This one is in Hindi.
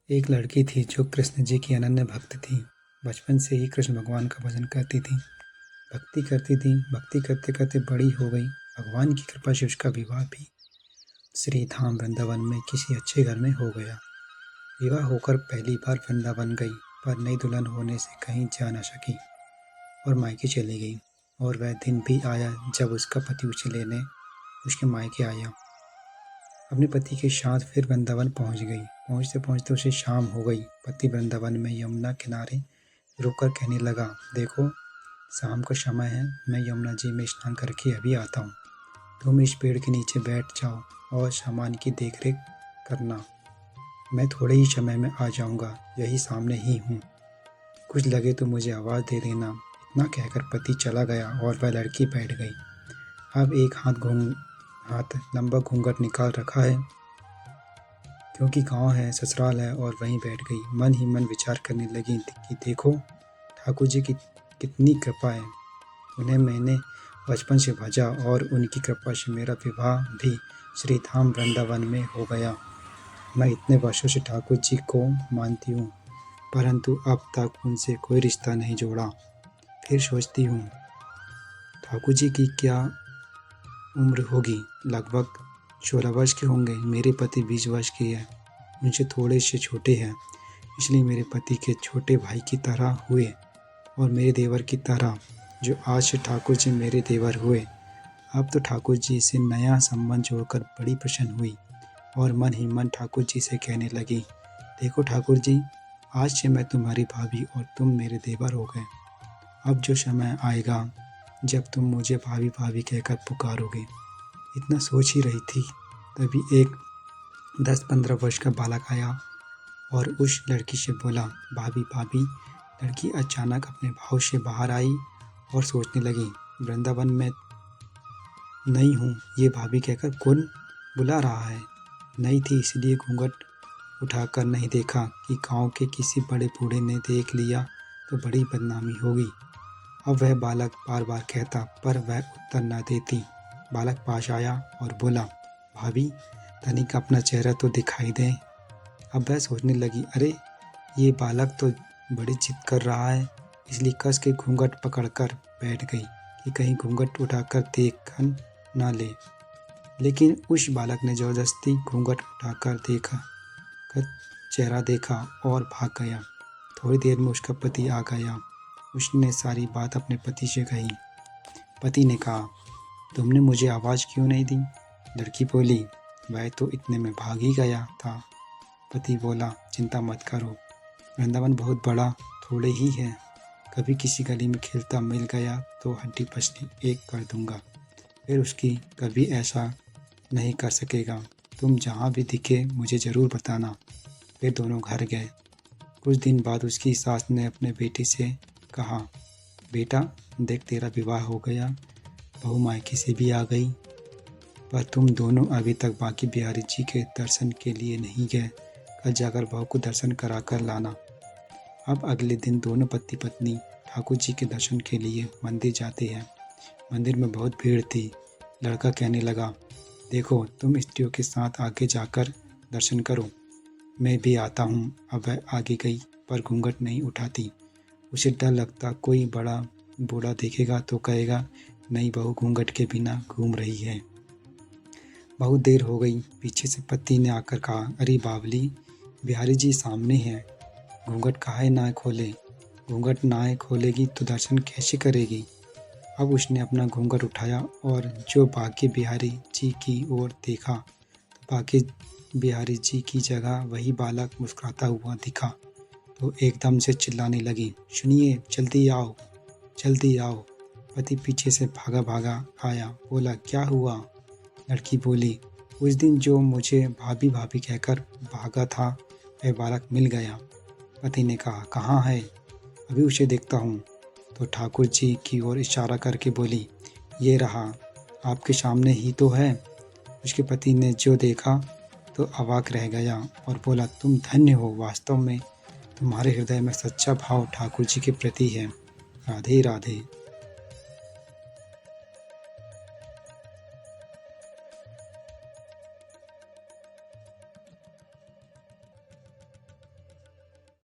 एक लड़की थी जो कृष्ण जी की अनन्य भक्त थी। बचपन से ही कृष्ण भगवान का भजन करती थी। भक्ति करते करते बड़ी हो गई। भगवान की कृपा से उसका विवाह भी श्री धाम वृंदावन में किसी अच्छे घर में हो गया। विवाह होकर पहली बार वृंदावन गई, पर नई दुल्हन होने से कहीं जा न सकी और मायके चली गई। और वह दिन भी आया जब उसका पति उसे लेने उसके मायके आया। अपने पति के साथ फिर वृंदावन पहुंच गई। पहुंचते पहुंचते उसे शाम हो गई। पति वृंदावन में यमुना किनारे रुककर कहने लगा, देखो शाम का समय है, मैं यमुना जी में स्नान करके अभी आता हूँ। तुम इस पेड़ के नीचे बैठ जाओ और सामान की देखरेख करना। मैं थोड़े ही समय में आ जाऊँगा, यही सामने ही हूँ। कुछ लगे तो मुझे आवाज़ दे देना। इतना कहकर पति चला गया और वह लड़की बैठ गई। अब एक हाथ लंबा घूंघट निकाल रखा है, क्योंकि गांव है, ससुराल है, और वहीं बैठ गई। मन ही मन विचार करने लगी कि देखो ठाकुर जी की कितनी कृपा है। उन्हें मैंने बचपन से भजा और उनकी कृपा से मेरा विवाह भी श्री धाम वृंदावन में हो गया। मैं इतने वर्षों से ठाकुर जी को मानती हूँ, परंतु अब तक उनसे कोई रिश्ता नहीं जोड़ा। फिर सोचती हूँ ठाकुर जी की क्या उम्र होगी। लगभग 16 वर्ष के होंगे। मेरे पति 20 वर्ष के हैं, उनसे थोड़े से छोटे हैं, इसलिए मेरे पति के छोटे भाई की तरह हुए और मेरे देवर की तरह, जो आज से ठाकुर जी मेरे देवर हुए। अब तो ठाकुर जी से नया संबंध जोड़कर बड़ी प्रसन्न हुई और मन ही मन ठाकुर जी से कहने लगी, देखो ठाकुर जी, आज से मैं तुम्हारी भाभी और तुम मेरे देवर हो गए। अब जो समय आएगा जब तुम मुझे भाभी भाभी कहकर पुकारोगे। इतना सोच ही रही थी, तभी एक 10-15 वर्ष का बालक आया और उस लड़की से बोला, भाभी भाभी। लड़की अचानक अपने भाव से बाहर आई और सोचने लगी, वृंदावन में नई हूँ, ये भाभी कहकर कौन बुला रहा है। नई थी इसलिए घूंघट उठाकर नहीं देखा कि गांव के किसी बड़े बूढ़े ने देख लिया तो बड़ी बदनामी होगी। अब वह बालक बार बार कहता, पर वह उत्तर न देती। बालक पास आया और बोला, भाभी तनिक अपना चेहरा तो दिखाई दे। अब वह सोचने लगी, अरे ये बालक तो बड़ी जिद कर रहा है, इसलिए कस के घूंघट पकड़कर बैठ गई कि कहीं घूंघट उठाकर देख न ले। लेकिन उस बालक ने जबरदस्ती घूंघट उठाकर चेहरा देखा और भाग गया। थोड़ी देर में उसका पति आ गया। उसने सारी बात अपने पति से कही। पति ने कहा, तुमने मुझे आवाज़ क्यों नहीं दी। लड़की बोली, वह तो इतने में भाग ही गया था। पति बोला, चिंता मत करो, वृंदावन बहुत बड़ा थोड़े ही है। कभी किसी गली में खेलता मिल गया तो हड्डी पसली एक कर दूंगा, फिर उसकी कभी ऐसा नहीं कर सकेगा। तुम जहाँ भी दिखे मुझे ज़रूर बताना। फिर दोनों घर गए। कुछ दिन बाद उसकी सास ने अपने बेटे से कहा, बेटा देख तेरा विवाह हो गया, बहू मायके से भी आ गई, पर तुम दोनों अभी तक बाकी बिहारी जी के दर्शन के लिए नहीं गए। कल जाकर बहू को दर्शन करा कर लाना। अब अगले दिन दोनों पति पत्नी ठाकुर जी के दर्शन के लिए मंदिर जाते हैं। मंदिर में बहुत भीड़ थी। लड़का कहने लगा, देखो तुम स्त्रियों के साथ आगे जाकर दर्शन करो, मैं भी आता हूँ। अब वह आगे गई, पर घूंघट नहीं उठाती। उसे डर लगता कोई बड़ा बूढ़ा देखेगा तो कहेगा, नई बहू घूंघट के बिना घूम रही है। बहुत देर हो गई। पीछे से पति ने आकर कहा, अरे बावली, बिहारी जी सामने हैं, घूंघट काहे ना खोले। घूंघट ना खोलेगी तो दर्शन कैसे करेगी। अब उसने अपना घूंघट उठाया और जो बाकी बिहारी जी की ओर देखा तो बाकी बिहारी जी की जगह वही बालक मुस्कुराता हुआ दिखा तो एकदम से चिल्लाने लगी, सुनिए, जल्दी आओ जल्दी आओ। पति पीछे से भागा भागा आया। बोला, क्या हुआ। लड़की बोली, उस दिन जो मुझे भाभी भाभी कहकर भागा था वह बालक मिल गया। पति ने कहा, कहाँ है, अभी उसे देखता हूँ। तो ठाकुर जी की ओर इशारा करके बोली, ये रहा, आपके सामने ही तो है। उसके पति ने जो देखा तो अवाक रह गया और बोला, तुम धन्य हो, वास्तव में तुम्हारे हृदय में सच्चा भाव ठाकुर जी के प्रति है। राधे राधे।